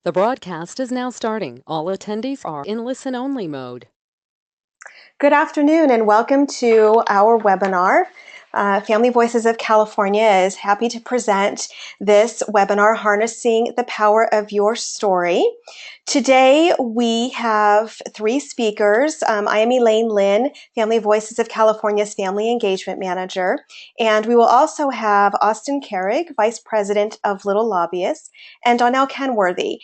The broadcast is now starting. All attendees are in listen-only mode. Good afternoon and welcome to our webinar. Family Voices of California is happy to present this webinar, Harnessing the Power of Your Story. Today we have three speakers. I am Elaine Linn, Family Voices of California's Family Engagement Manager. And we will also have Austin Carrigg, Vice President of Little Lobbyists, and Donnell Kenworthy.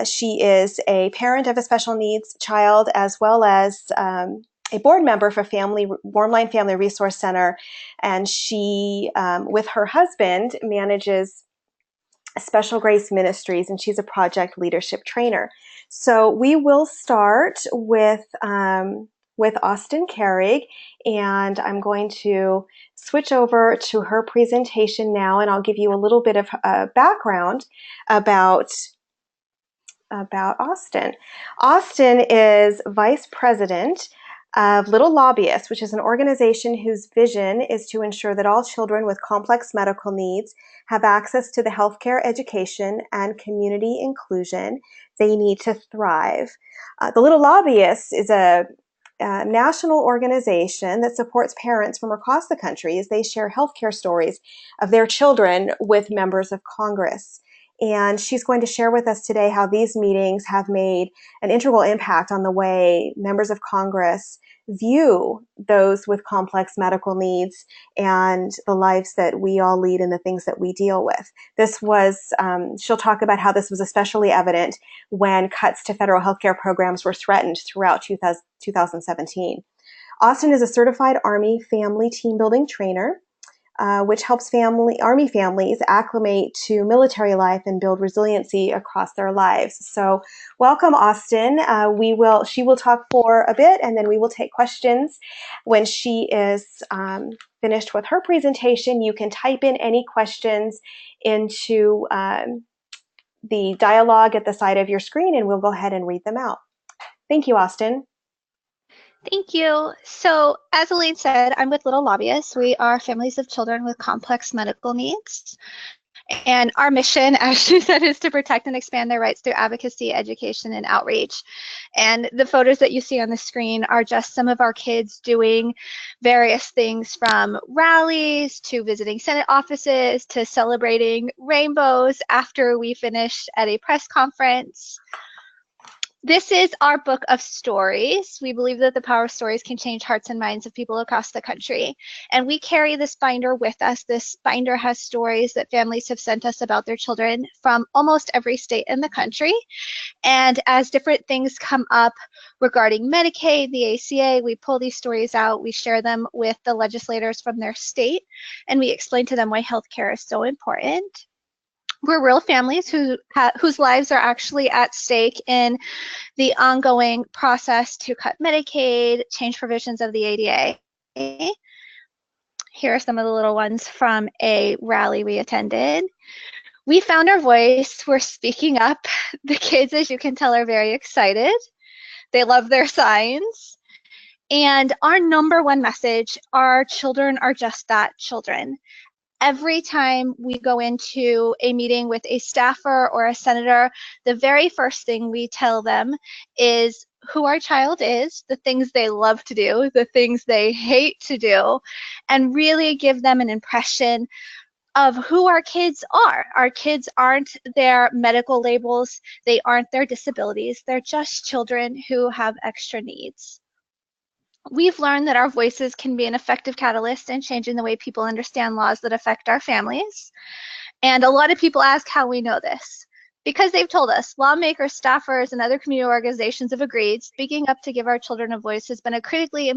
She is a parent of a special needs child as well as a board member for Warmline Family Resource Center, and she, with her husband, manages Special Grace Ministries, and she's a project leadership trainer. So we will start with Austin Carrigg, and I'm going to switch over to her presentation now, and I'll give you a little bit of background about Austin. Austin is Vice President of Little Lobbyists, which is an organization whose vision is to ensure that all children with complex medical needs have access to the healthcare, education, and community inclusion they need to thrive. The Little Lobbyists is a national organization that supports parents from across the country as they share healthcare stories of their children with members of Congress. And she's going to share with us today how these meetings have made an integral impact on the way members of Congress view those with complex medical needs and the lives that we all lead and the things that we deal with. She'll talk about how this was especially evident when cuts to federal healthcare programs were threatened throughout 2017. Austin is a certified Army family team building trainer, which helps Army families acclimate to military life and build resiliency across their lives. So welcome, Austin. She will talk for a bit, and then we will take questions. When she is finished with her presentation, you can type in any questions into the dialogue at the side of your screen, and we'll go ahead and read them out. Thank you, Austin. Thank you. So, as Elaine said, I'm with Little Lobbyists. We are families of children with complex medical needs. And our mission, as she said, is to protect and expand their rights through advocacy, education, and outreach. And the photos that you see on the screen are just some of our kids doing various things, from rallies to visiting Senate offices to celebrating rainbows after we finish at a press conference. This is our book of stories. We believe that the power of stories can change hearts and minds of people across the country. And we carry this binder with us. This binder has stories that families have sent us about their children from almost every state in the country. And as different things come up regarding Medicaid, the ACA, we pull these stories out, we share them with the legislators from their state, and we explain to them why healthcare is so important. We're real families whose lives are actually at stake in the ongoing process to cut Medicaid, change provisions of the ADA. Here are some of the little ones from a rally we attended. We found our voice. We're speaking up. The kids, as you can tell, are very excited. They love their signs. And our number one message, our children are just that, children. Every time we go into a meeting with a staffer or a senator, the very first thing we tell them is who our child is, the things they love to do, the things they hate to do, and really give them an impression of who our kids are. Our kids aren't their medical labels, they aren't their disabilities, they're just children who have extra needs. We've learned that our voices can be an effective catalyst in changing the way people understand laws that affect our families. And a lot of people ask how we know this. Because they've told us, lawmakers, staffers, and other community organizations have agreed, speaking up to give our children a voice has been critically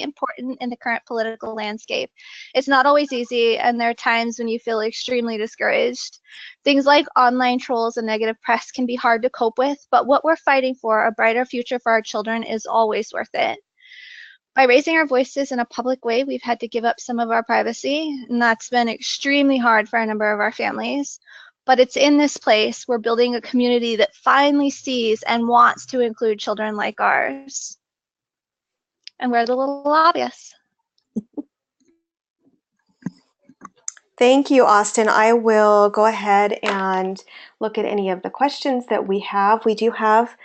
important in the current political landscape. It's not always easy, and there are times when you feel extremely discouraged. Things like online trolls and negative press can be hard to cope with, but what we're fighting for, a brighter future for our children, is always worth it. By raising our voices in a public way, we've had to give up some of our privacy, and that's been extremely hard for a number of our families. But it's in this place we're building a community that finally sees and wants to include children like ours. And we're the Little Lobbyists. Thank you, Austin. I will go ahead and look at any of the questions that we have. We do have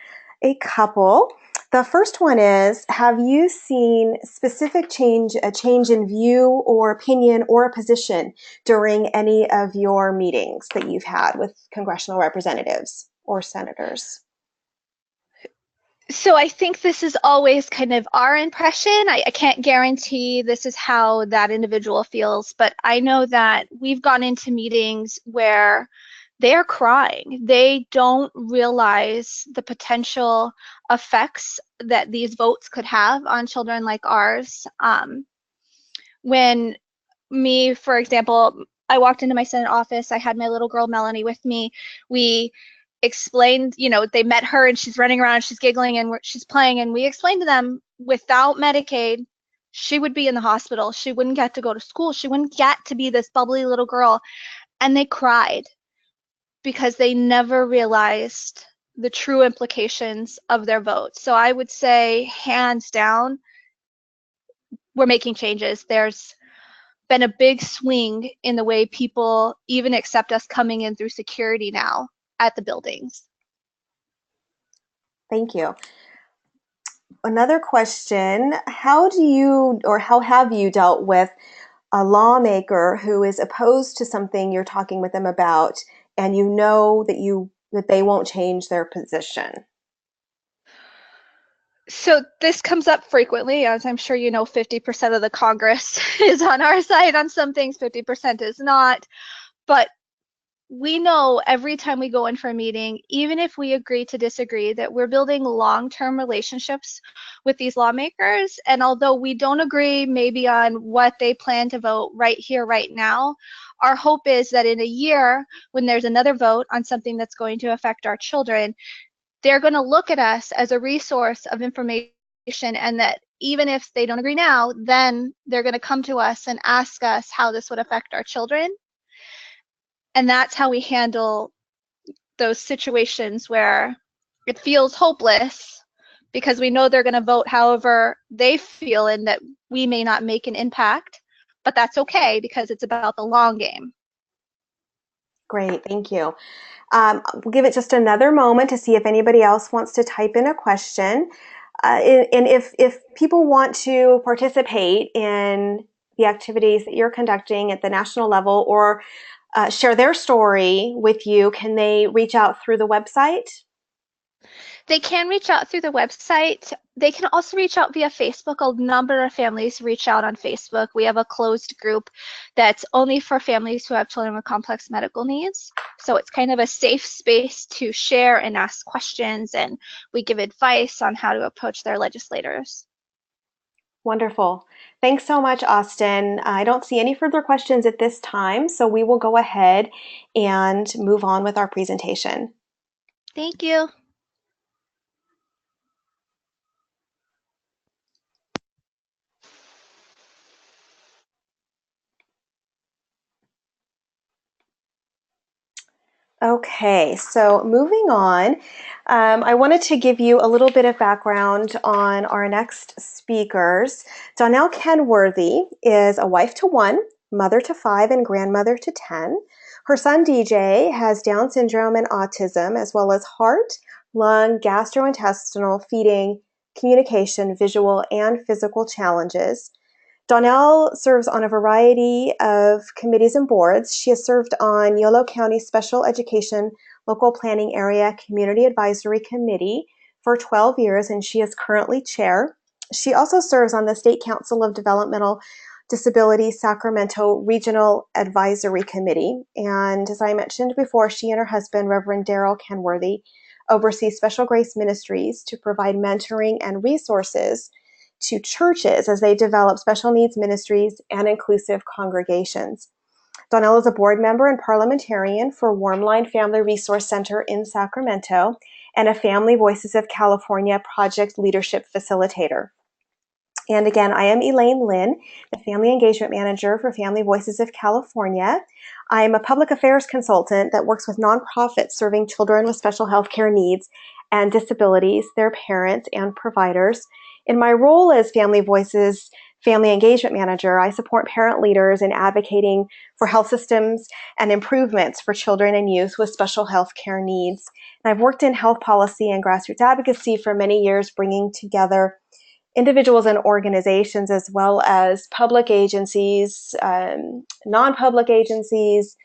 a couple. The first one is, have you seen a change in view or opinion or a position during any of your meetings that you've had with congressional representatives or senators? So I think this is always kind of our impression. I can't guarantee this is how that individual feels, but I know that we've gone into meetings where they're crying. They don't realize the potential effects that these votes could have on children like ours. When me, for example, I walked into my Senate office, I had my little girl Melanie with me. We explained, they met her and she's running around, she's giggling and she's playing, and we explained to them without Medicaid, she would be in the hospital. She wouldn't get to go to school. She wouldn't get to be this bubbly little girl. And they cried because they never realized the true implications of their vote. So I would say, hands down, we're making changes. There's been a big swing in the way people even accept us coming in through security now at the buildings. Thank you. Another question, how have you dealt with a lawmaker who is opposed to something you're talking with them about, and you know that they won't change their position? So this comes up frequently, as I'm sure you know, 50% of the Congress is on our side on some things, 50% is not. But we know every time we go in for a meeting, even if we agree to disagree, that we're building long-term relationships with these lawmakers. And although we don't agree maybe on what they plan to vote right here, right now, our hope is that in a year, when there's another vote on something that's going to affect our children, they're going to look at us as a resource of information, and that even if they don't agree now, then they're going to come to us and ask us how this would affect our children. And that's how we handle those situations where it feels hopeless, because we know they're going to vote however they feel and that we may not make an impact, but that's okay because it's about the long game. Great, thank you. We'll give it just another moment to see if anybody else wants to type in a question. And if people want to participate in the activities that you're conducting at the national level, or share their story with you, can they reach out through the website? They can reach out through the website. They can also reach out via Facebook. A number of families reach out on Facebook. We have a closed group that's only for families who have children with complex medical needs. So it's kind of a safe space to share and ask questions, and we give advice on how to approach their legislators. Wonderful. Thanks so much, Austin. I don't see any further questions at this time, so we will go ahead and move on with our presentation. Thank you. Okay, so moving on, I wanted to give you a little bit of background on our next speakers. Donnell Kenworthy is a wife to one, mother to 5, and grandmother to 10. Her son DJ has Down syndrome and autism, as well as heart, lung, gastrointestinal, feeding, communication, visual, and physical challenges. Donnell serves on a variety of committees and boards. She has served on Yolo County Special Education Local Planning Area Community Advisory Committee for 12 years, and she is currently chair. She also serves on the State Council of Developmental Disability Sacramento Regional Advisory Committee. And as I mentioned before, she and her husband, Reverend Donnell Kenworthy, oversee Special Grace Ministries to provide mentoring and resources to churches as they develop special needs ministries and inclusive congregations. Donnell is a board member and parliamentarian for Warmline Family Resource Center in Sacramento and a Family Voices of California project leadership facilitator. And again, I am Elaine Linn, the Family Engagement Manager for Family Voices of California. I am a public affairs consultant that works with nonprofits serving children with special health care needs and disabilities, their parents, and providers. In my role as Family Voices family engagement manager, I support parent leaders in advocating for health systems and improvements for children and youth with special health care needs. And I've worked in health policy and grassroots advocacy for many years, bringing together individuals and organizations as well as public agencies, non-public agencies,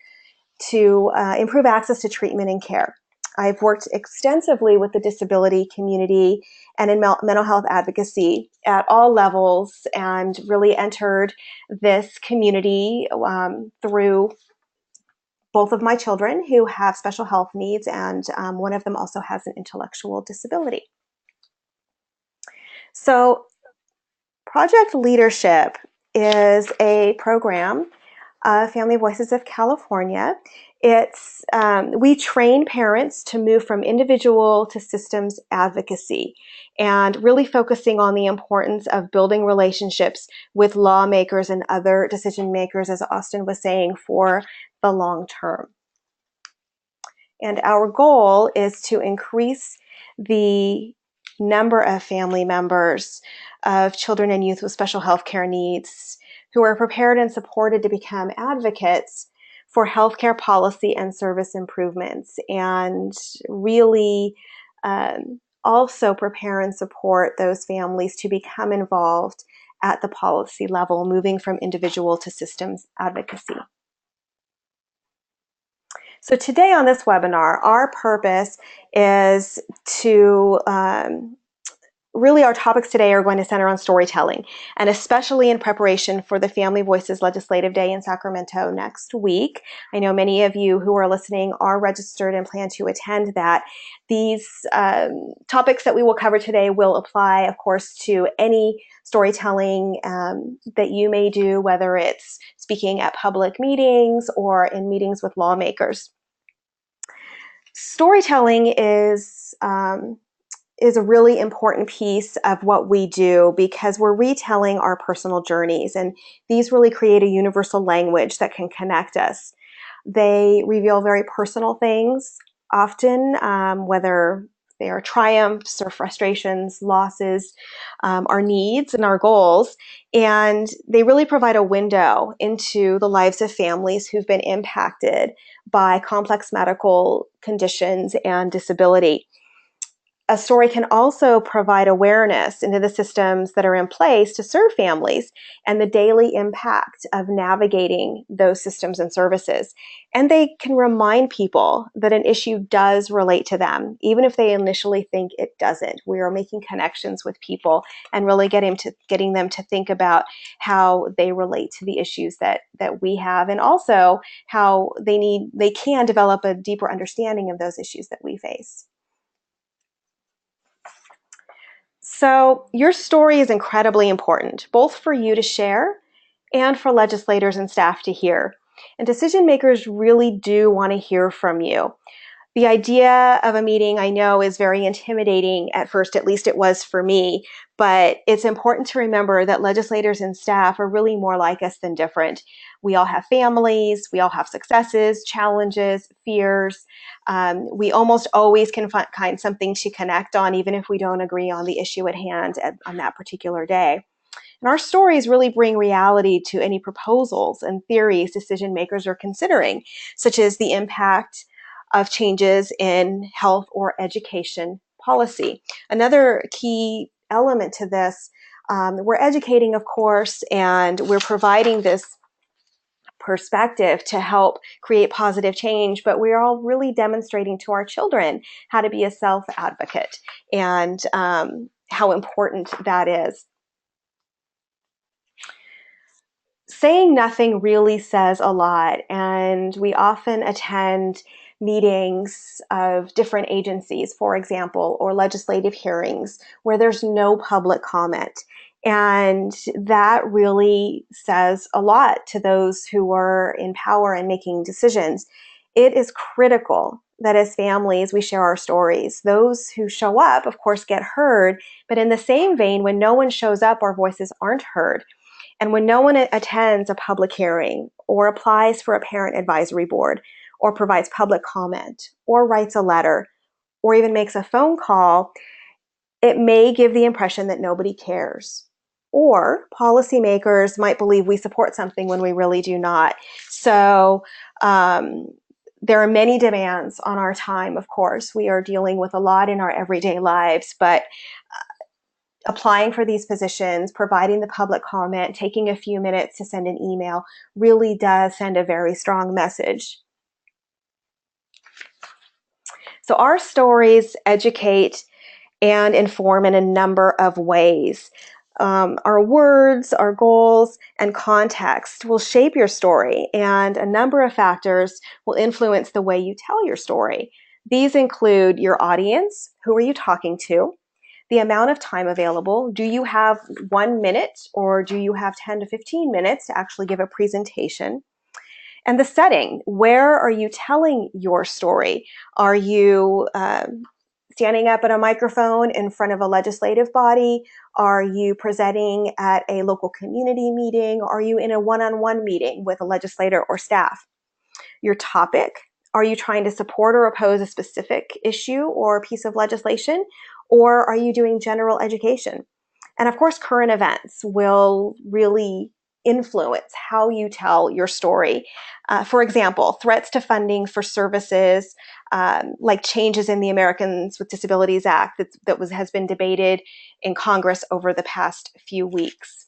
to improve access to treatment and care. I've worked extensively with the disability community and in mental health advocacy at all levels, and really entered this community through both of my children who have special health needs, and one of them also has an intellectual disability. So Project Leadership is a program of Family Voices of California. We train parents to move from individual to systems advocacy, and really focusing on the importance of building relationships with lawmakers and other decision makers, as Austin was saying, for the long term. And our goal is to increase the number of family members of children and youth with special health care needs who are prepared and supported to become advocates for healthcare policy and service improvements, and really also prepare and support those families to become involved at the policy level, moving from individual to systems advocacy. So today on this webinar, our purpose is to really, our topics today are going to center on storytelling, and especially in preparation for the Family Voices Legislative Day in Sacramento next week. I know many of you who are listening are registered and plan to attend that. These topics that we will cover today will apply, of course, to any storytelling that you may do, whether it's speaking at public meetings or in meetings with lawmakers. Storytelling is a really important piece of what we do, because we're retelling our personal journeys, and these really create a universal language that can connect us. They reveal very personal things, often, whether they are triumphs or frustrations, losses, our needs and our goals, and they really provide a window into the lives of families who've been impacted by complex medical conditions and disability. A story can also provide awareness into the systems that are in place to serve families and the daily impact of navigating those systems and services. And they can remind people that an issue does relate to them, even if they initially think it doesn't. We are making connections with people and really getting them to think about how they relate to the issues that we have, and also how they can develop a deeper understanding of those issues that we face. So your story is incredibly important, both for you to share and for legislators and staff to hear. And decision makers really do want to hear from you. The idea of a meeting, I know, is very intimidating at first, at least it was for me, but it's important to remember that legislators and staff are really more like us than different. We all have families, we all have successes, challenges, fears. We almost always can find something to connect on, even if we don't agree on the issue at hand on that particular day. And our stories really bring reality to any proposals and theories decision makers are considering, such as the impact of changes in health or education policy. Another key element to this, we're educating, of course, and we're providing this perspective to help create positive change, but we're all really demonstrating to our children how to be a self-advocate and how important that is. Saying nothing really says a lot, and we often attend meetings of different agencies, for example, or legislative hearings where there's no public comment. And that really says a lot to those who are in power and making decisions. It is critical that as families, we share our stories. Those who show up, of course, get heard, but in the same vein, when no one shows up, our voices aren't heard. And when no one attends a public hearing or applies for a parent advisory board or provides public comment or writes a letter or even makes a phone call, it may give the impression that nobody cares. Or policymakers might believe we support something when we really do not. So there are many demands on our time, of course. We are dealing with a lot in our everyday lives, but applying for these positions, providing the public comment, taking a few minutes to send an email really does send a very strong message. So our stories educate and inform in a number of ways. Our words, our goals, and context will shape your story, and a number of factors will influence the way you tell your story. These include your audience, who are you talking to, the amount of time available. Do you have 1 minute or do you have 10 to 15 minutes to actually give a presentation? And the setting, where are you telling your story? Are you standing up at a microphone in front of a legislative body? Are you presenting at a local community meeting? Are you in a one-on-one meeting with a legislator or staff? Your topic, are you trying to support or oppose a specific issue or piece of legislation? Or are you doing general education? And of course, current events will really influence how you tell your story. For example, threats to funding for services, like changes in the Americans with Disabilities Act has been debated in Congress over the past few weeks.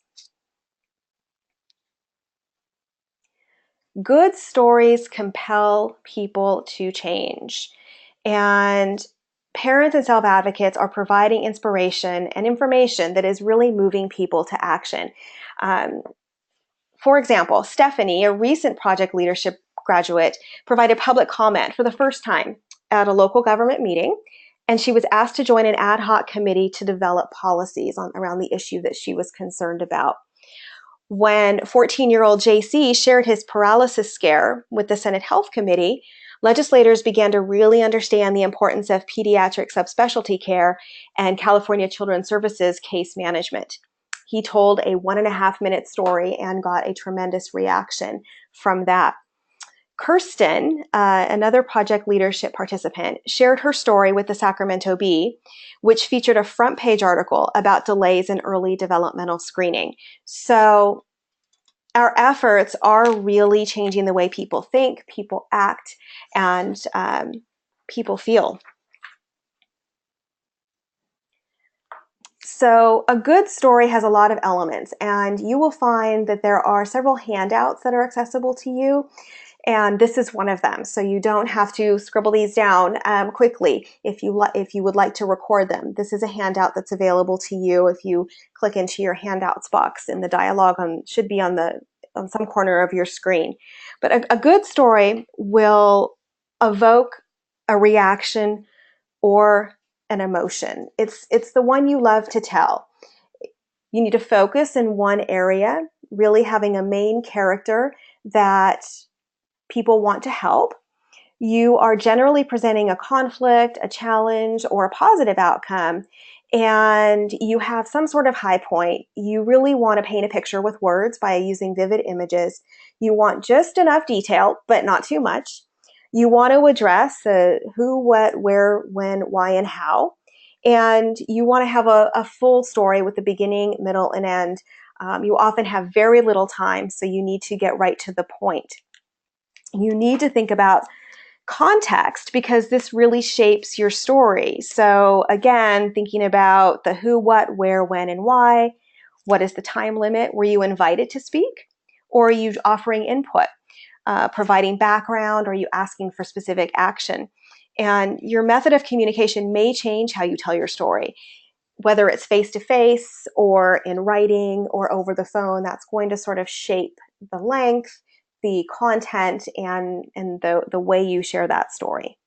Good stories compel people to change. And parents and self-advocates are providing inspiration and information that is really moving people to action. For example, Stephanie, a recent project leadership graduate, provided public comment for the first time at a local government meeting, and she was asked to join an ad hoc committee to develop policies around the issue that she was concerned about. When 14-year-old JC shared his paralysis scare with the Senate Health Committee, legislators began to really understand the importance of pediatric subspecialty care and California Children's Services case management. He told a 1.5-minute story and got a tremendous reaction from that. Kirsten, another project leadership participant, shared her story with the Sacramento Bee, which featured a front page article about delays in early developmental screening. So our efforts are really changing the way people think, people act, and people feel. So a good story has a lot of elements, and you will find that there are several handouts that are accessible to you. And this is one of them. So you don't have to scribble these down quickly if you would like to record them. This is a handout that's available to you if you click into your handouts box, and the dialogue should be on some corner of your screen. But a good story will evoke a reaction or an emotion. It's the one you love to tell. You need to focus in one area, really having a main character that people want to help. You are generally presenting a conflict, a challenge, or a positive outcome, and you have some sort of high point. You really want to paint a picture with words by using vivid images. You want just enough detail, but not too much. You want to address who, what, where, when, why, and how. And you want to have a full story with the beginning, middle, and end. You often have very little time, so you need to get right to the point. You need to think about context because this really shapes your story. So again, thinking about the who, what, where, when, and why. What is the time limit? Were you invited to speak? Or are you offering input? Providing background? Or are you asking for specific action? And your method of communication may change how you tell your story. Whether it's face-to-face or in writing or over the phone, that's going to sort of shape the length, the content, and the way you share that story.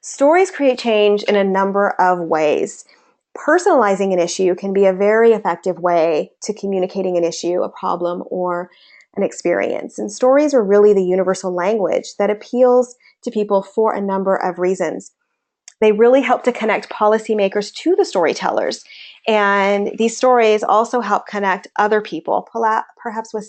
Stories create change in a number of ways. Personalizing an issue can be a very effective way to communicating an issue, a problem, or an experience. And stories are really the universal language that appeals to people for a number of reasons. They really help to connect policymakers to the storytellers. And these stories also help connect other people, perhaps with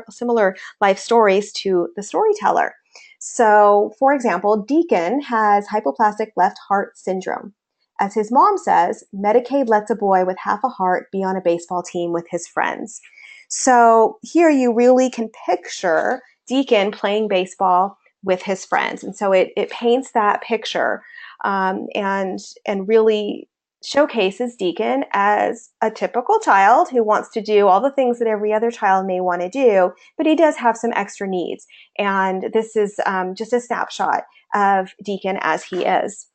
similar life stories to the storyteller. So, for example, Deacon has hypoplastic left heart syndrome. As his mom says, Medicaid lets a boy with half a heart be on a baseball team with his friends. So here you really can picture Deacon playing baseball with his friends. And so it paints that picture and really showcases Deacon as a typical child who wants to do all the things that every other child may want to do, but he does have some extra needs. And this is just a snapshot of Deacon as he is.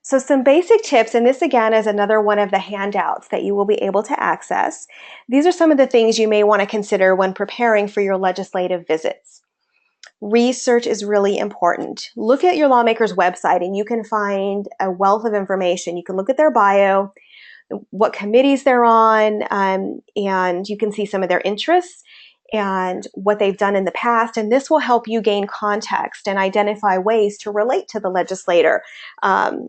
So some basic tips, and this again is another one of the handouts that you will be able to access. These are some of the things you may want to consider when preparing for your legislative visits. Research is really important. Look at your lawmaker's website and you can find a wealth of information. You can look at their bio, what committees they're on, and you can see some of their interests and what they've done in the past. And this will help you gain context and identify ways to relate to the legislator.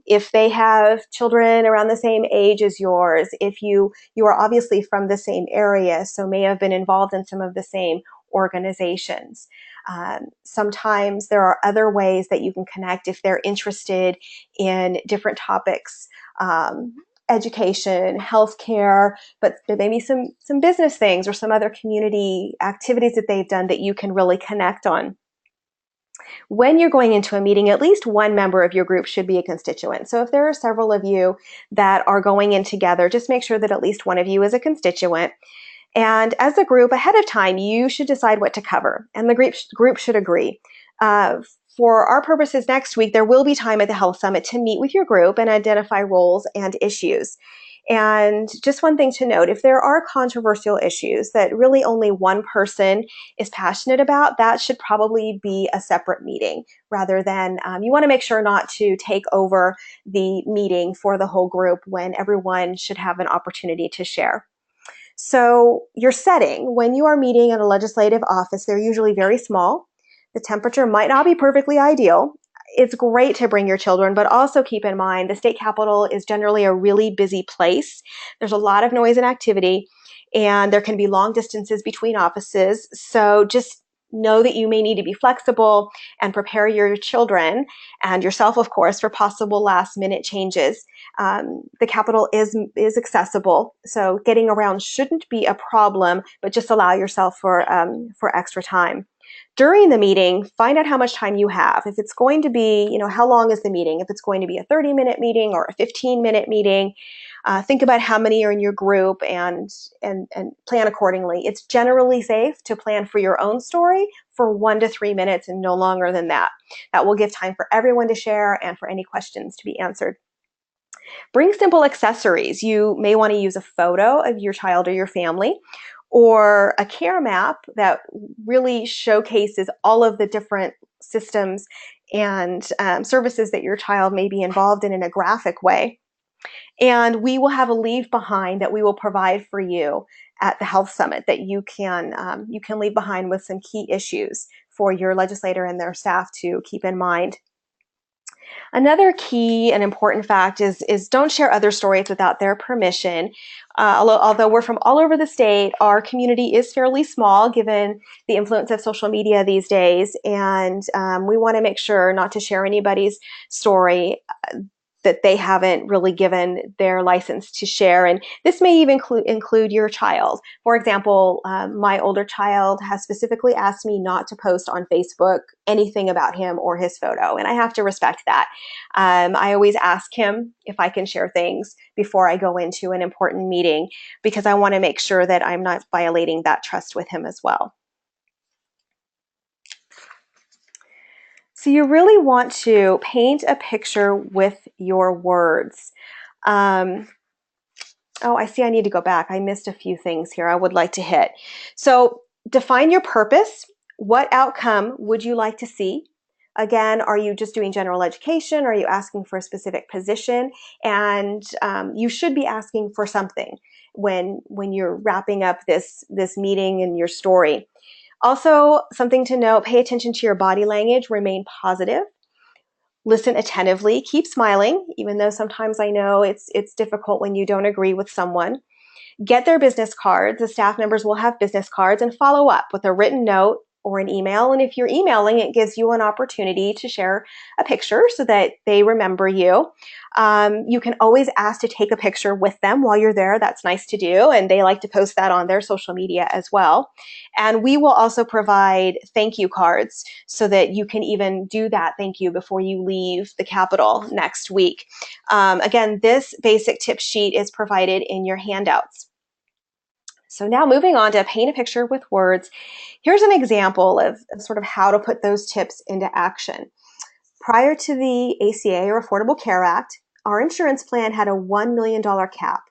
If they have children around the same age as yours, if you are obviously from the same area, so may have been involved in some of the same organizations. Sometimes there are other ways that you can connect if they're interested in different topics. Education, healthcare, but maybe some business things or some other community activities that they've done that you can really connect on. When you're going into a meeting, at least one member of your group should be a constituent. So if there are several of you that are going in together, just make sure that at least one of you is a constituent. And as a group, ahead of time, you should decide what to cover, and the group should agree. For our purposes next week, there will be time at the Health Summit to meet with your group and identify roles and issues. And just one thing to note, if there are controversial issues that really only one person is passionate about, that should probably be a separate meeting rather than, you want to make sure not to take over the meeting for the whole group when everyone should have an opportunity to share. So your setting, when you are meeting in a legislative office, they're usually very small. The temperature might not be perfectly ideal. It's great to bring your children, but also keep in mind the state capitol is generally a really busy place. There's a lot of noise and activity, and there can be long distances between offices. So just know that you may need to be flexible and prepare your children and yourself, of course, for possible last-minute changes. The Capitol is accessible, so getting around shouldn't be a problem, but just allow yourself for extra time. During the meeting, find out how much time you have. If it's going to be, how long is the meeting? If it's going to be a 30-minute meeting or a 15-minute meeting, think about how many are in your group and plan accordingly. It's generally safe to plan for your own story for 1 to 3 minutes and no longer than that. That will give time for everyone to share and for any questions to be answered. Bring simple accessories. You may want to use a photo of your child or your family, or a care map that really showcases all of the different systems and services that your child may be involved in a graphic way. And we will have a leave behind that we will provide for you at the Health Summit that you can leave behind with some key issues for your legislator and their staff to keep in mind. Another key and important fact is don't share other stories without their permission. Although we're from all over the state, our community is fairly small given the influence of social media these days, and we want to make sure not to share anybody's story that they haven't really given their license to share. And this may even include your child. For example, my older child has specifically asked me not to post on Facebook anything about him or his photo, and I have to respect that. I always ask him if I can share things before I go into an important meeting because I want to make sure that I'm not violating that trust with him as well. So you really want to paint a picture with your words. Oh, I see I need to go back. I missed a few things here I would like to hit. So define your purpose. What outcome would you like to see? Again, are you just doing general education? Are you asking for a specific position? And you should be asking for something when you're wrapping up this meeting and your story. Also, something to note, pay attention to your body language, remain positive, listen attentively, keep smiling, even though sometimes I know it's difficult when you don't agree with someone. Get their business cards. The staff members will have business cards, and follow up with a written note or an email. And if you're emailing, it gives you an opportunity to share a picture so that they remember you. You can always ask to take a picture with them while you're there. That's nice to do. And they like to post that on their social media as well. And we will also provide thank you cards so that you can even do that thank you before you leave the Capitol next week. Again, this basic tip sheet is provided in your handouts. So now moving on to paint a picture with words. Here's an example of sort of how to put those tips into action. Prior to the ACA, or Affordable Care Act, our insurance plan had a $1 million cap.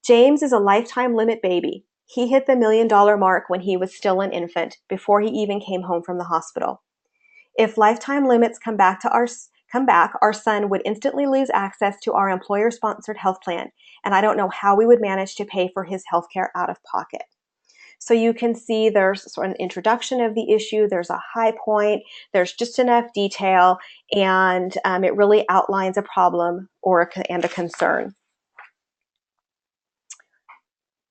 James is a lifetime limit baby. He hit the $1 million mark when he was still an infant, before he even came home from the hospital. If lifetime limits come back, our son would instantly lose access to our employer-sponsored health plan, and I don't know how we would manage to pay for his health care out of pocket. So you can see there's sort of an introduction of the issue, there's a high point, there's just enough detail, and it really outlines a problem and a concern.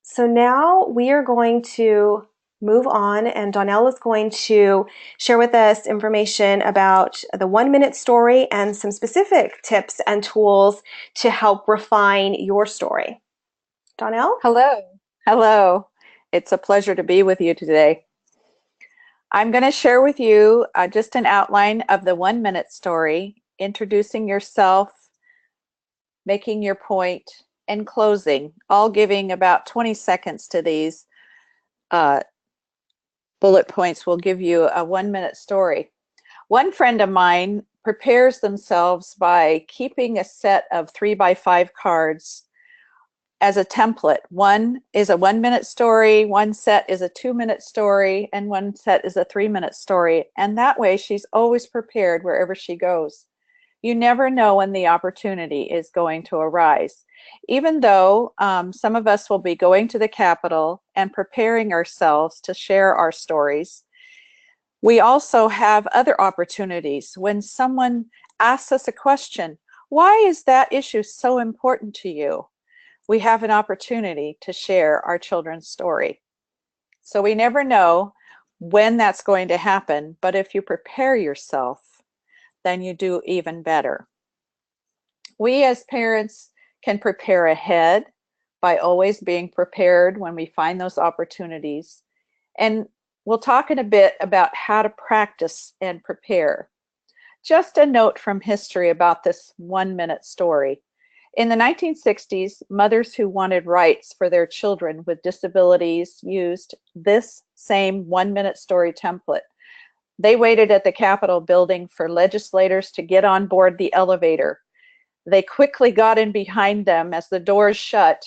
So now we are going to move on, and Donnell is going to share with us information about the 1-minute story and some specific tips and tools to help refine your story. Donnell? Hello. Hello. It's a pleasure to be with you today. I'm going to share with you just an outline of the 1-minute story, introducing yourself, making your point, and closing, all giving about 20 seconds to these bullet points will give you a 1-minute story. One friend of mine prepares themselves by keeping a set of 3x5 cards as a template. One is a 1-minute story, one set is a 2-minute story, and one set is a 3-minute story. And that way she's always prepared wherever she goes. You never know when the opportunity is going to arise. Even though some of us will be going to the Capitol and preparing ourselves to share our stories, we also have other opportunities. When someone asks us a question, why is that issue so important to you? We have an opportunity to share our children's story. So we never know when that's going to happen, but if you prepare yourself, then you do even better. We as parents can prepare ahead by always being prepared when we find those opportunities. And we'll talk in a bit about how to practice and prepare. Just a note from history about this 1-minute story. In the 1960s, mothers who wanted rights for their children with disabilities used this same 1-minute story template. They waited at the Capitol building for legislators to get on board the elevator. They quickly got in behind them as the doors shut,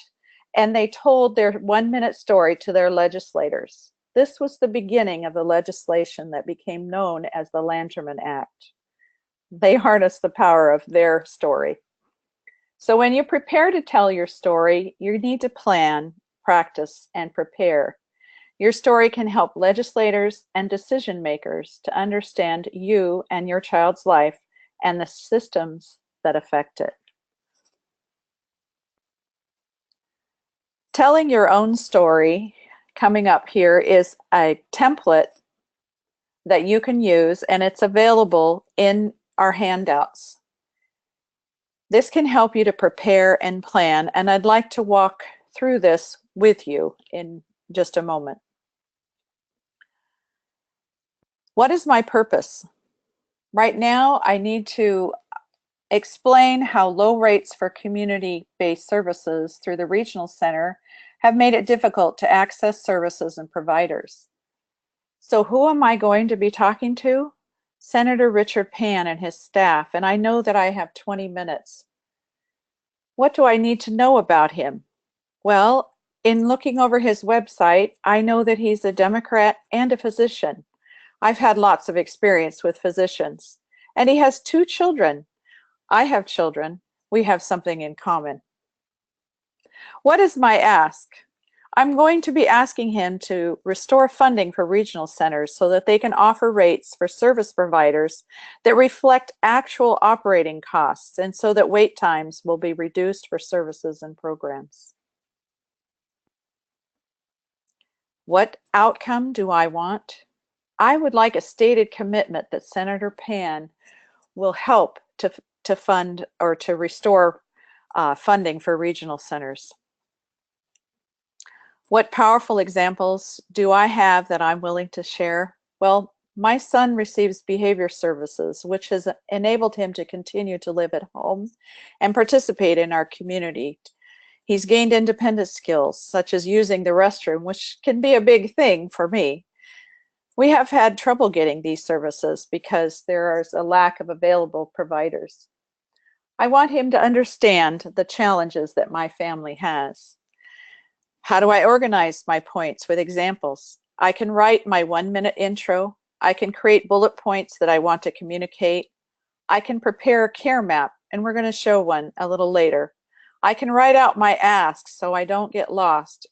and they told their 1-minute story to their legislators. This was the beginning of the legislation that became known as the Lanterman Act. They harnessed the power of their story. So when you prepare to tell your story, you need to plan, practice, and prepare. Your story can help legislators and decision makers to understand you and your child's life and the systems that affect it. Telling your own story, coming up here, is a template that you can use, and it's available in our handouts. This can help you to prepare and plan, and I'd like to walk through this with you in just a moment. What is my purpose? Right now, I need to explain how low rates for community-based services through the Regional Center have made it difficult to access services and providers. So who am I going to be talking to? Senator Richard Pan and his staff, and I know that I have 20 minutes. What do I need to know about him? Well, in looking over his website, I know that he's a Democrat and a physician. I've had lots of experience with physicians, and he has 2 children. I have children. We have something in common. What is my ask? I'm going to be asking him to restore funding for regional centers so that they can offer rates for service providers that reflect actual operating costs, and so that wait times will be reduced for services and programs. What outcome do I want? I would like a stated commitment that Senator Pan will help to fund or to restore funding for regional centers. What powerful examples do I have that I'm willing to share? Well, my son receives behavior services, which has enabled him to continue to live at home and participate in our community. He's gained independent skills, such as using the restroom, which can be a big thing for me. We have had trouble getting these services because there is a lack of available providers. I want him to understand the challenges that my family has. How do I organize my points with examples? I can write my 1-minute intro. I can create bullet points that I want to communicate. I can prepare a care map, and we're going to show one a little later. I can write out my asks so I don't get lost.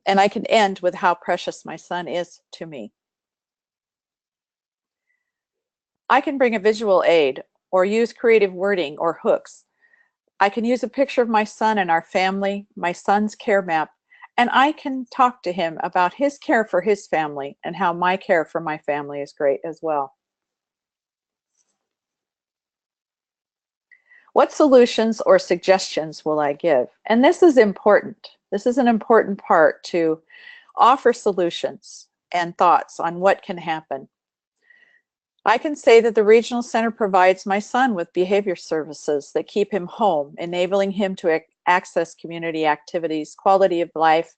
And I can end with how precious my son is to me. I can bring a visual aid or use creative wording or hooks. I can use a picture of my son and our family, my son's care map, and I can talk to him about his care for his family and how my care for my family is great as well. What solutions or suggestions will I give? And this is important. This is an important part, to offer solutions and thoughts on what can happen. I can say that the regional center provides my son with behavior services that keep him home, enabling him to access community activities, quality of life,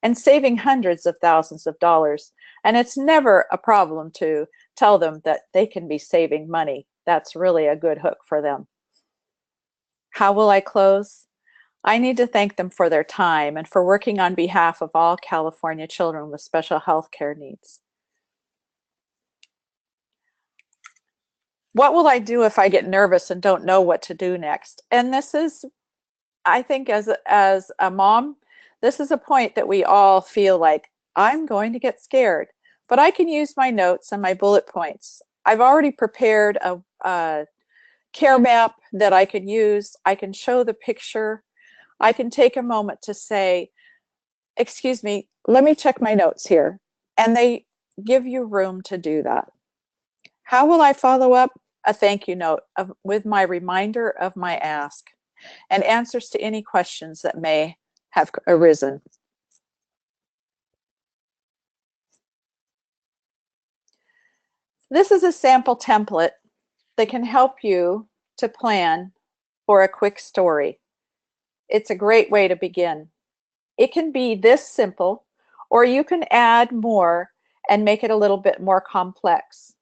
and saving hundreds of thousands of dollars. And it's never a problem to tell them that they can be saving money. That's really a good hook for them. How will I close? I need to thank them for their time and for working on behalf of all California children with special health care needs. What will I do if I get nervous and don't know what to do next? And this is, I think, as a mom, this is a point that we all feel like, I'm going to get scared, but I can use my notes and my bullet points. I've already prepared a care map that I can use. I can show the picture. I can take a moment to say, excuse me, let me check my notes here. And they give you room to do that. How will I follow up? A thank you note with my reminder of my ask and answers to any questions that may have arisen. This is a sample template that can help you to plan for a quick story. It's a great way to begin. It can be this simple, or you can add more and make it a little bit more complex.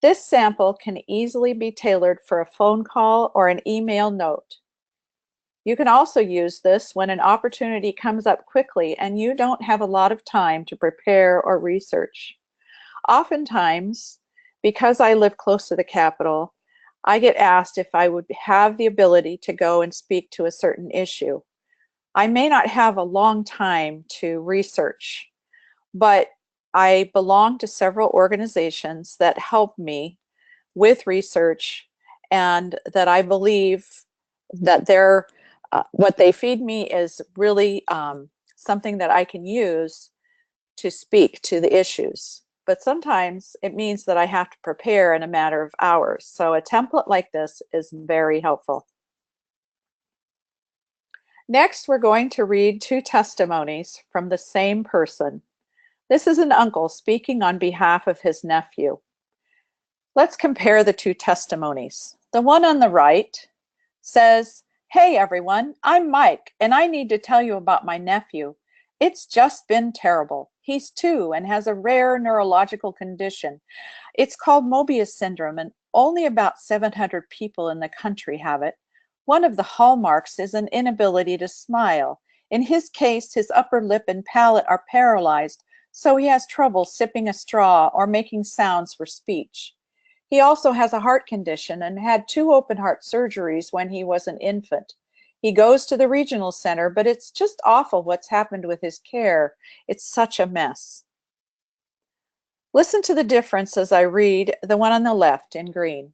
This sample can easily be tailored for a phone call or an email note. You can also use this when an opportunity comes up quickly and you don't have a lot of time to prepare or research. Oftentimes, because I live close to the Capitol, I get asked if I would have the ability to go and speak to a certain issue. I may not have a long time to research, but I belong to several organizations that help me with research, and that I believe that what they feed me is really something that I can use to speak to the issues. But sometimes it means that I have to prepare in a matter of hours. So a template like this is very helpful. Next, we're going to read 2 testimonies from the same person. This is an uncle speaking on behalf of his nephew. Let's compare the 2 testimonies. The one on the right says, "Hey everyone, I'm Mike, and I need to tell you about my nephew. It's just been terrible. He's 2 and has a rare neurological condition. It's called Mobius syndrome, and only about 700 people in the country have it. One of the hallmarks is an inability to smile. In his case, his upper lip and palate are paralyzed, so he has trouble sipping a straw or making sounds for speech. He also has a heart condition and had 2 open heart surgeries when he was an infant. He goes to the regional center, but it's just awful what's happened with his care. It's such a mess." Listen to the difference as I read the one on the left in green.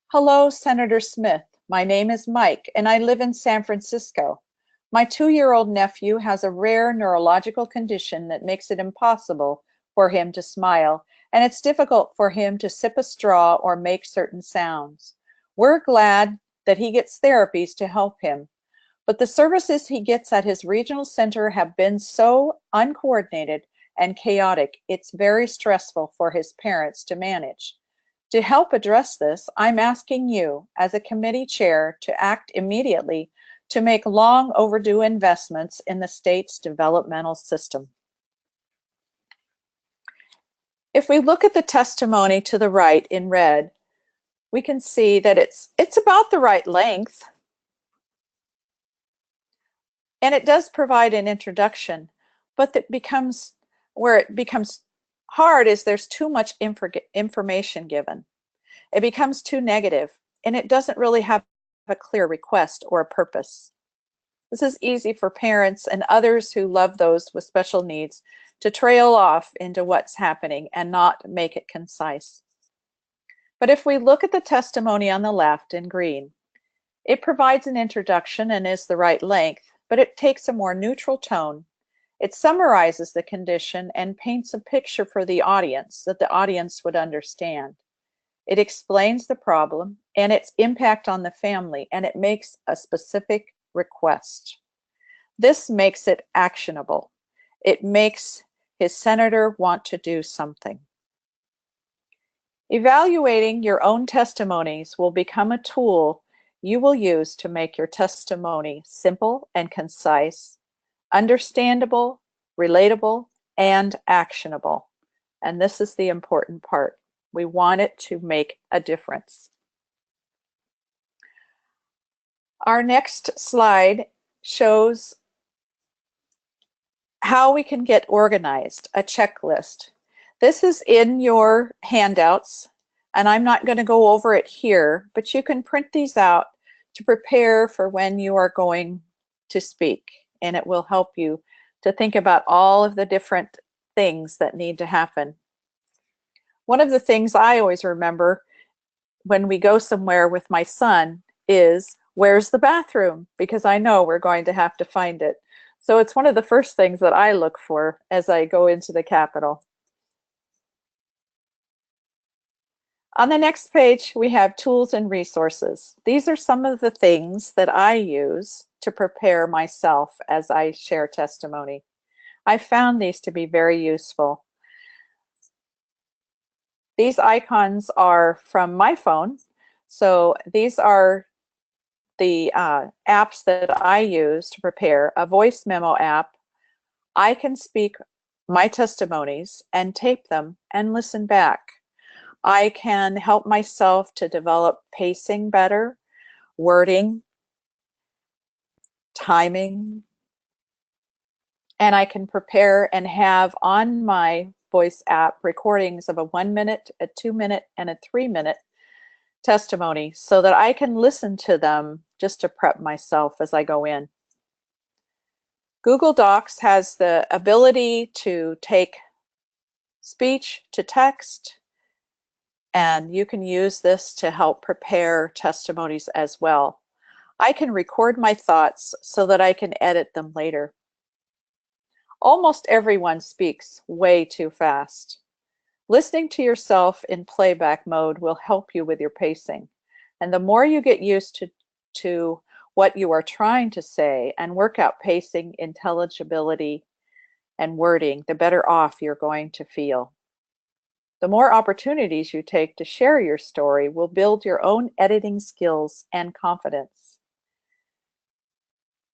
"Hello, Senator Smith. My name is Mike, and I live in San Francisco. My 2-year-old nephew has a rare neurological condition that makes it impossible for him to smile, and it's difficult for him to sip a straw or make certain sounds. We're glad that he gets therapies to help him, but the services he gets at his regional center have been so uncoordinated and chaotic, it's very stressful for his parents to manage. To help address this, I'm asking you, as a committee chair, to act immediately to make long overdue investments in the state's developmental system. If we look at the testimony to the right in red, we can see that it's about the right length. And it does provide an introduction, but where it becomes hard is there's too much information given. It becomes too negative, and it doesn't really have a clear request or a purpose. This is easy for parents and others who love those with special needs to trail off into what's happening and not make it concise. But if we look at the testimony on the left in green, it provides an introduction and is the right length, but it takes a more neutral tone. It summarizes the condition and paints a picture for the audience that the audience would understand. It explains the problem and its impact on the family, and it makes a specific request. This makes it actionable. It makes his senator want to do something. Evaluating your own testimonies will become a tool you will use to make your testimony simple and concise, understandable, relatable, and actionable. And this is the important part. We want it to make a difference. Our next slide shows how we can get organized, a checklist. This is in your handouts, and I'm not going to go over it here, but you can print these out to prepare for when you are going to speak, and it will help you to think about all of the different things that need to happen. One of the things I always remember when we go somewhere with my son is, where's the bathroom? Because I know we're going to have to find it. So it's one of the first things that I look for as I go into the Capitol. On the next page, we have tools and resources. These are some of the things that I use to prepare myself as I share testimony. I found these to be very useful. These icons are from my phone. So these are the apps that I use to prepare. A voice memo app. I can speak my testimonies and tape them and listen back. I can help myself to develop pacing better, wording, timing, and I can prepare and have on my voice app recordings of a 1 minute, a 2 minute, and a 3 minute testimony so that I can listen to them just to prep myself as I go in. Google Docs has the ability to take speech to text, and you can use this to help prepare testimonies as well. I can record my thoughts so that I can edit them later. Almost everyone speaks way too fast. Listening to yourself in playback mode will help you with your pacing. And the more you get used to what you are trying to say and work out pacing, intelligibility, and wording, the better off you're going to feel. The more opportunities you take to share your story will build your own editing skills and confidence.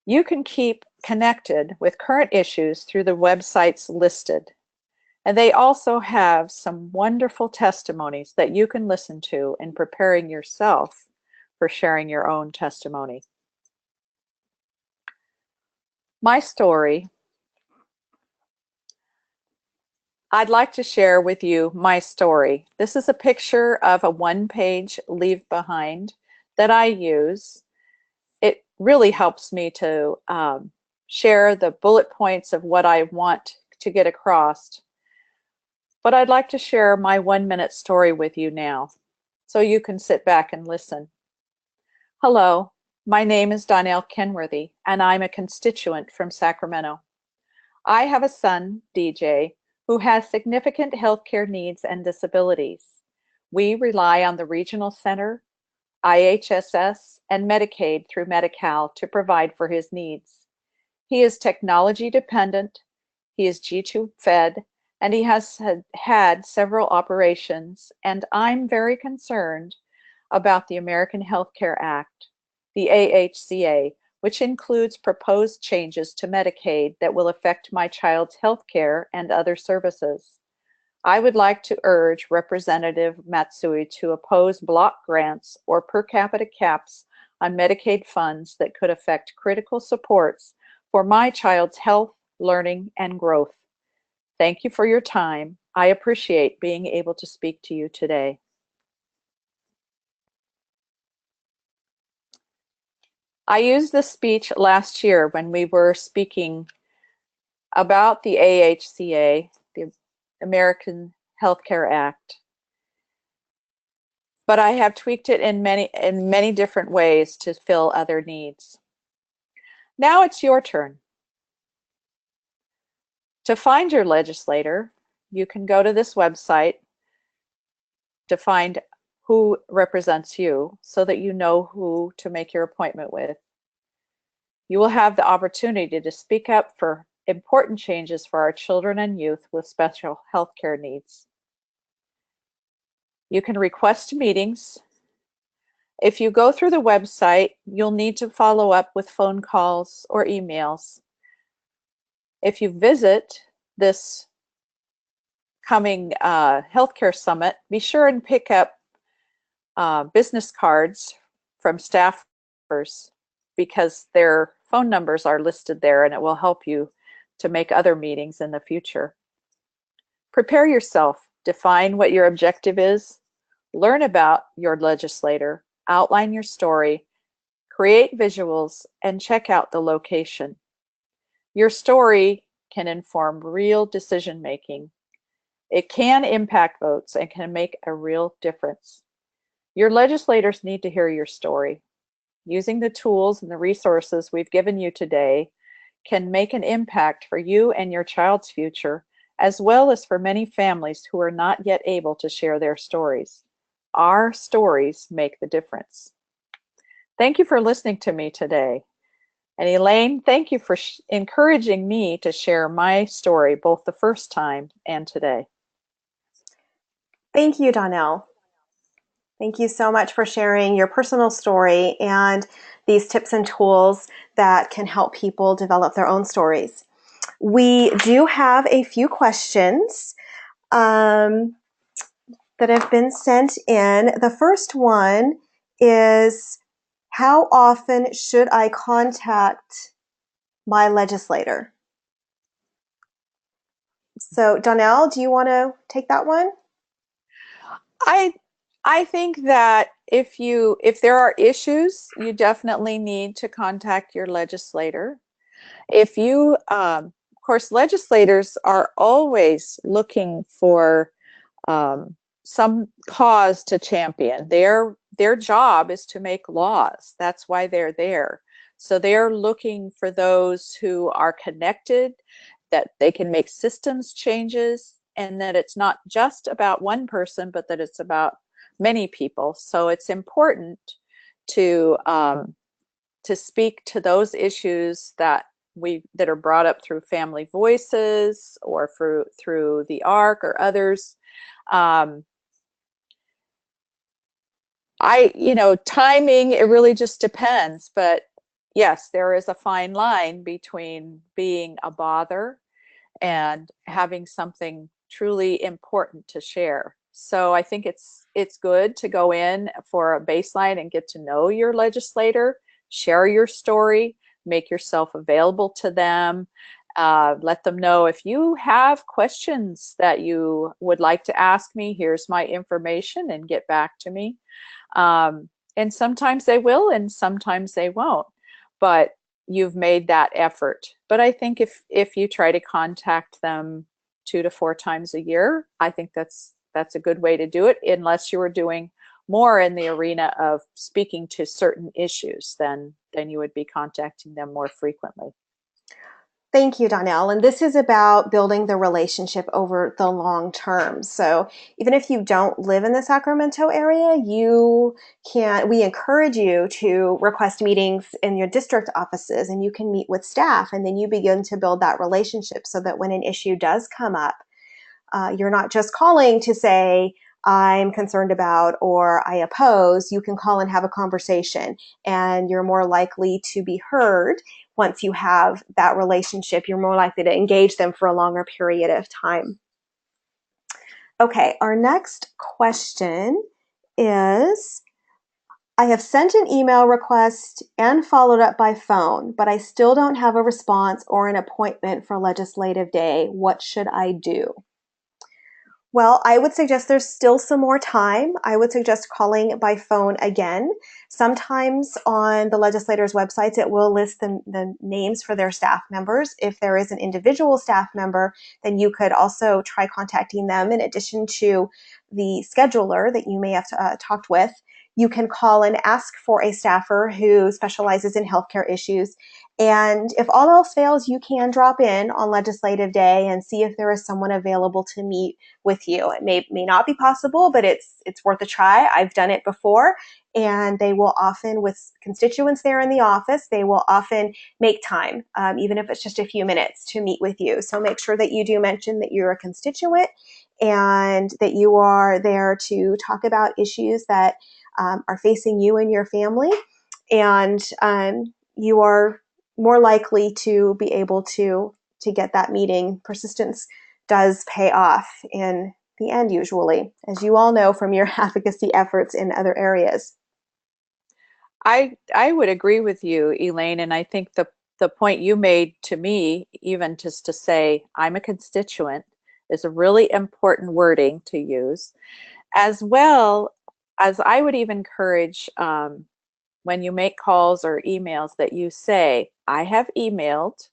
You can keep connected with current issues through the websites listed. And they also have some wonderful testimonies that you can listen to in preparing yourself for sharing your own testimony. My story. I'd like to share with you my story. This is a picture of a one-page leave behind that I use. It really helps me to share the bullet points of what I want to get across. But I'd like to share my 1 minute story with you now, so you can sit back and listen. Hello, My name is Donnell Kenworthy, and I'm a constituent from Sacramento. I have a son, DJ, who has significant healthcare needs and disabilities. We rely on the Regional Center, IHSS, and Medicaid through Medi-Cal to provide for his needs. He is technology dependent, he is G-tube fed, and he has had several operations, and I'm very concerned about the American Health Care Act, the AHCA, which includes proposed changes to Medicaid that will affect my child's health care and other services. I would like to urge Representative Matsui to oppose block grants or per capita caps on Medicaid funds that could affect critical supports for my child's health, learning, and growth. Thank you for your time. I appreciate being able to speak to you today. I used this speech last year when we were speaking about the AHCA, the American Health Care Act, but I have tweaked it in many different ways to fill other needs. Now it's your turn. To find your legislator, you can go to this website to find who represents you so that you know who to make your appointment with. You will have the opportunity to speak up for important changes for our children and youth with special health care needs. You can request meetings. If you go through the website, you'll need to follow up with phone calls or emails. If you visit this coming healthcare summit, be sure and pick up business cards from staffers because their phone numbers are listed there and it will help you to make other meetings in the future. Prepare yourself, define what your objective is, learn about your legislator, outline your story, create visuals, and check out the location. Your story can inform real decision making. It can impact votes and can make a real difference. Your legislators need to hear your story. Using the tools and the resources we've given you today can make an impact for you and your child's future, as well as for many families who are not yet able to share their stories. Our stories make the difference. Thank you for listening to me today. And Elaine, thank you for encouraging me to share my story both the first time and today. Thank you, Donnell. Thank you so much for sharing your personal story and these tips and tools that can help people develop their own stories. We do have a few questions that have been sent in. The first one is, how often should I contact my legislator? So, Donnell, do you want to take that one? I think that if there are issues, you definitely need to contact your legislator. If you, of course, legislators are always looking for some cause to champion. Their job is to make laws. That's why they're there. So they're looking for those who are connected, that they can make systems changes, and that it's not just about one person, but that it's about many people. So it's important to speak to those issues that are brought up through Family Voices or through the ARC or others. Timing, it really just depends, but yes, there is a fine line between being a bother and having something truly important to share. So I think it's good to go in for a baseline and get to know your legislator, share your story, make yourself available to them, let them know if you have questions that you would like to ask me, here's my information, and get back to me. And sometimes they will and sometimes they won't, but you've made that effort. But I think if you try to contact them 2 to 4 times a year, I think that's a good way to do it, unless you were doing more in the arena of speaking to certain issues, then you would be contacting them more frequently. Thank you, Donnell. And this is about building the relationship over the long term. So even if you don't live in the Sacramento area, we encourage you to request meetings in your district offices, and you can meet with staff, and then you begin to build that relationship so that when an issue does come up, you're not just calling to say, I'm concerned about or I oppose. You can call and have a conversation, and you're more likely to be heard. Once you have that relationship, you're more likely to engage them for a longer period of time. Okay, our next question is, I have sent an email request and followed up by phone, but I still don't have a response or an appointment for legislative day. What should I do? Well, I would suggest there's still some more time. I would suggest calling by phone again. Sometimes on the legislators' websites, it will list the names for their staff members. If there is an individual staff member, then you could also try contacting them in addition to the scheduler that you may have talked with. You can call and ask for a staffer who specializes in healthcare issues. And if all else fails, you can drop in on legislative day and see if there is someone available to meet with you. It may not be possible, but it's worth a try. I've done it before, and they will often, with constituents there in the office, they will often make time, even if it's just a few minutes, to meet with you. So make sure that you do mention that you're a constituent and that you are there to talk about issues that are facing you and your family, and you are more likely to be able to get that meeting. Persistence does pay off in the end, usually, as you all know from your advocacy efforts in other areas. I would agree with you, Elaine, and I think the point you made to me, even just to say I'm a constituent, is a really important wording to use, as well as I would even encourage when you make calls or emails that you say, I have emailed,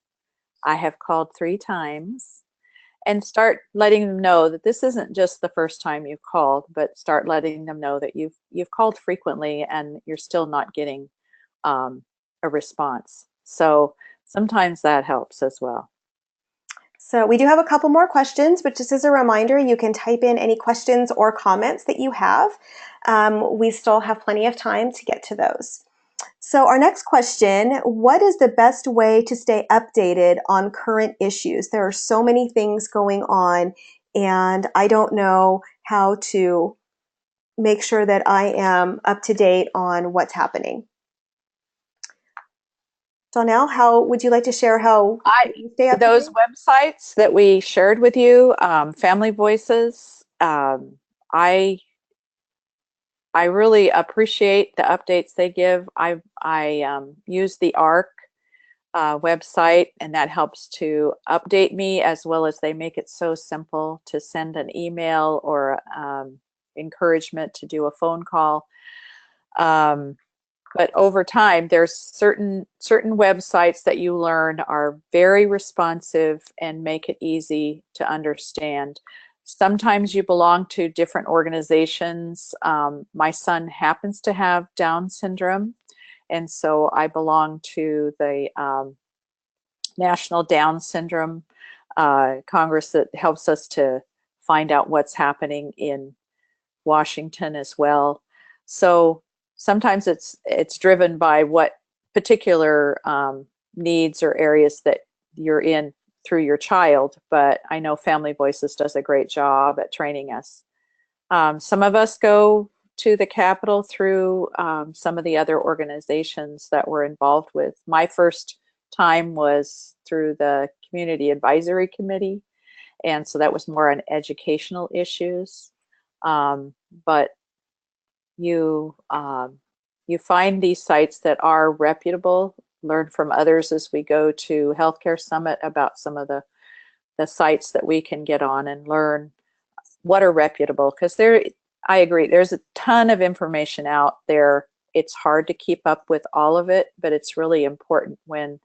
I have called 3 times, and start letting them know that this isn't just the first time you've called, but start letting them know that you've called frequently and you're still not getting a response. So sometimes that helps as well. So we do have a couple more questions, but just as a reminder, you can type in any questions or comments that you have. We still have plenty of time to get to those. So our next question, what is the best way to stay updated on current issues? There are so many things going on, and I don't know how to make sure that I am up to date on what's happening. Donnell, how would you like to share how you stay up to those date? websites that we shared with you, Family Voices, I really appreciate the updates they give. I use the ARC website, and that helps to update me, as well as they make it so simple to send an email or encouragement to do a phone call. But over time, there's certain websites that you learn are very responsive and make it easy to understand. Sometimes you belong to different organizations. My son happens to have Down syndrome, and so I belong to the National Down Syndrome Congress that helps us to find out what's happening in Washington as well. So sometimes it's driven by what particular needs or areas that you're in through your child, but I know Family Voices does a great job at training us. Some of us go to the Capitol through some of the other organizations that we're involved with. My first time was through the Community Advisory Committee, and so that was more on educational issues. But you find these sites that are reputable, learn from others as we go to Healthcare Summit about some of the sites that we can get on and learn what are reputable, because I agree, there's a ton of information out there. It's hard to keep up with all of it, but it's really important when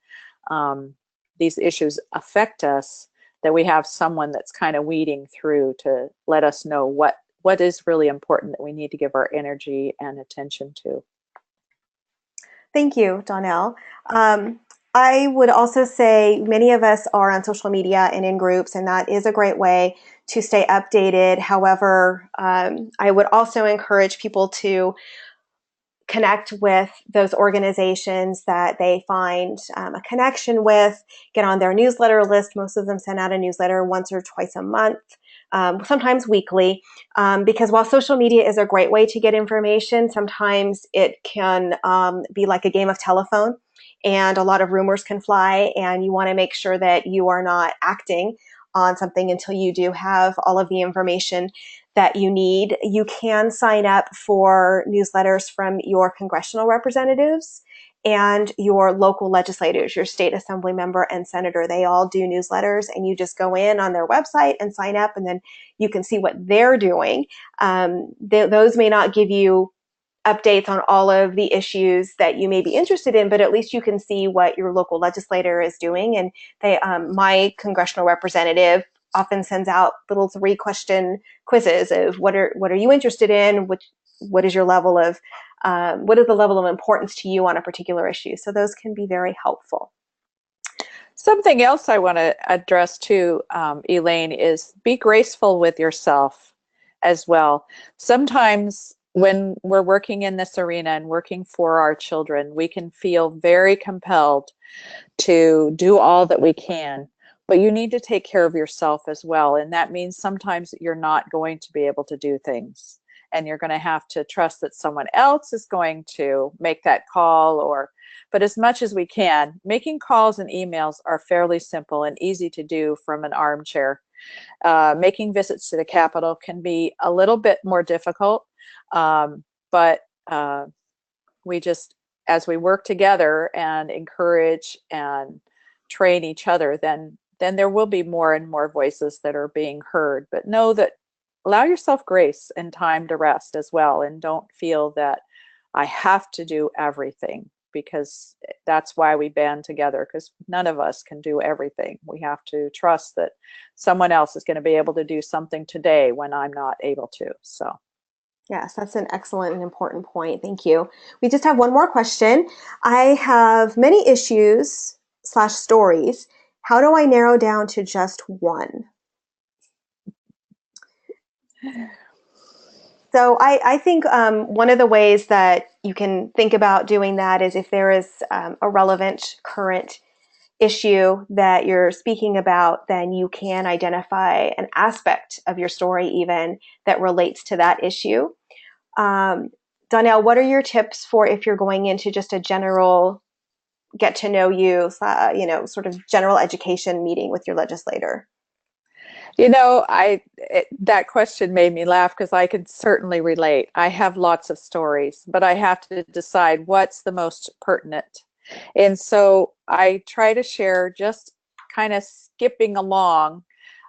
these issues affect us that we have someone that's kind of weeding through to let us know what what is really important that we need to give our energy and attention to. Thank you, Donnell. I would also say many of us are on social media and in groups, and that is a great way to stay updated. However, I would also encourage people to connect with those organizations that they find a connection with, get on their newsletter list. Most of them send out a newsletter once or twice a month, sometimes weekly, because while social media is a great way to get information, sometimes it can be like a game of telephone, and a lot of rumors can fly, and you want to make sure that you are not acting on something until you do have all of the information that you need. You can sign up for newsletters from your congressional representatives and your local legislators, your state assembly member and senator. They all do newsletters, and you just go in on their website and sign up, and then you can see what they're doing. Those may not give you updates on all of the issues that you may be interested in, but at least you can see what your local legislator is doing. And my congressional representative often sends out little 3-question quizzes of what are you interested in, what is your level of what is the level of importance to you on a particular issue. So those can be very helpful. Something else I want to address too, Elaine, is be graceful with yourself as well. Sometimes when we're working in this arena and working for our children, we can feel very compelled to do all that we can, but you need to take care of yourself as well. And that means sometimes you're not going to be able to do things, and you're going to have to trust that someone else is going to make that call. But as much as we can, making calls and emails are fairly simple and easy to do from an armchair. Making visits to the Capitol can be a little bit more difficult, but we just, as we work together and encourage and train each other, then there will be more and more voices that are being heard. But know that, allow yourself grace and time to rest as well, and don't feel that I have to do everything, because that's why we band together, because none of us can do everything. We have to trust that someone else is going to be able to do something today when I'm not able to. So yes, that's an excellent and important point. Thank you. We just have one more question. I have many issues/stories. How do I narrow down to just one? So I think one of the ways that you can think about doing that is if there is a relevant current issue that you're speaking about, then you can identify an aspect of your story even that relates to that issue. Donnell, what are your tips for if you're going into just a general get to know you, sort of general education meeting with your legislator? That question made me laugh, because I can certainly relate. I have lots of stories, but I have to decide what's the most pertinent. And so I try to share just kind of skipping along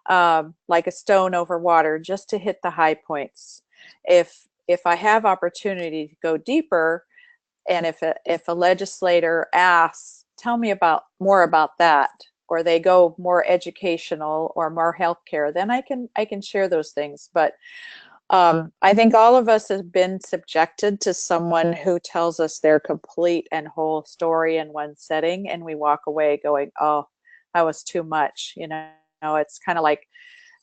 like a stone over water, just to hit the high points. If I have opportunity to go deeper, and if a legislator asks, tell me more about that, or they go more educational or more healthcare, then I can share those things. But I think all of us have been subjected to someone who tells us their complete and whole story in one setting, and we walk away going, oh, that was too much. It's kind of like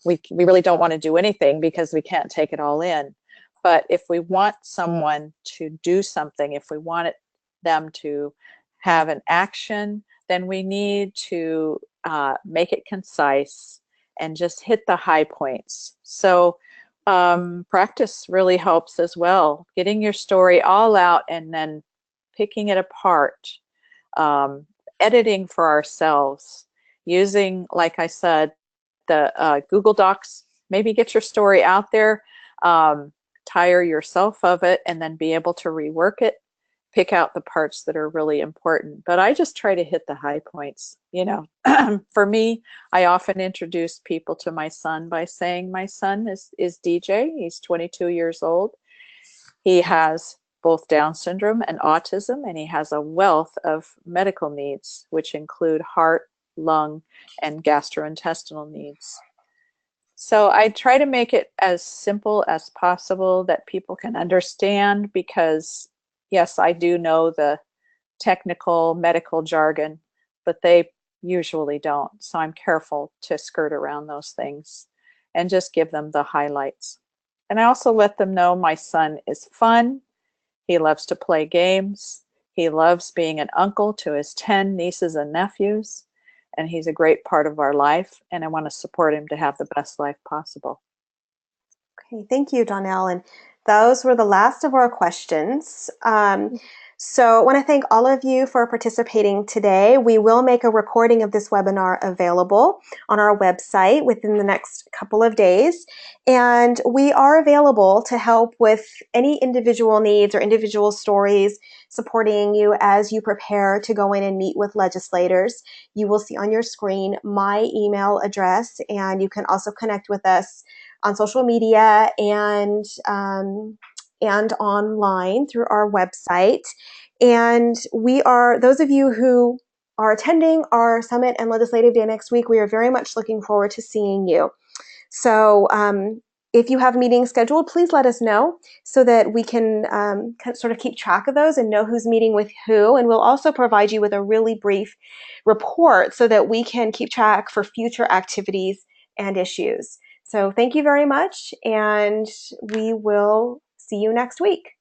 we really don't want to do anything because we can't take it all in. But if we want someone to do something, if we want them to have an action, then we need to make it concise and just hit the high points. So practice really helps as well. Getting your story all out and then picking it apart, editing for ourselves, using, like I said, the Google Docs. Maybe get your story out there, tire yourself of it, and then be able to rework it, pick out the parts that are really important. But I just try to hit the high points. For me, I often introduce people to my son by saying my son is DJ. He's 22 years old. He has both Down syndrome and autism, and he has a wealth of medical needs, which include heart, lung, and gastrointestinal needs. So I try to make it as simple as possible that people can understand, because yes, I do know the technical medical jargon, but they usually don't. So I'm careful to skirt around those things and just give them the highlights. And I also let them know my son is fun. He loves to play games. He loves being an uncle to his 10 nieces and nephews. And he's a great part of our life. And I want to support him to have the best life possible. Okay, thank you, Donnell. And those were the last of our questions. So I want to thank all of you for participating today. We will make a recording of this webinar available on our website within the next couple of days. And we are available to help with any individual needs or individual stories, supporting you as you prepare to go in and meet with legislators. You will see on your screen my email address, and you can also connect with us on social media and online through our website. And we are, those of you who are attending our summit and legislative day next week, we are very much looking forward to seeing you. So if you have meetings scheduled, please let us know so that we can sort of keep track of those and know who's meeting with who. And we'll also provide you with a really brief report so that we can keep track for future activities and issues. So thank you very much, and we will see you next week.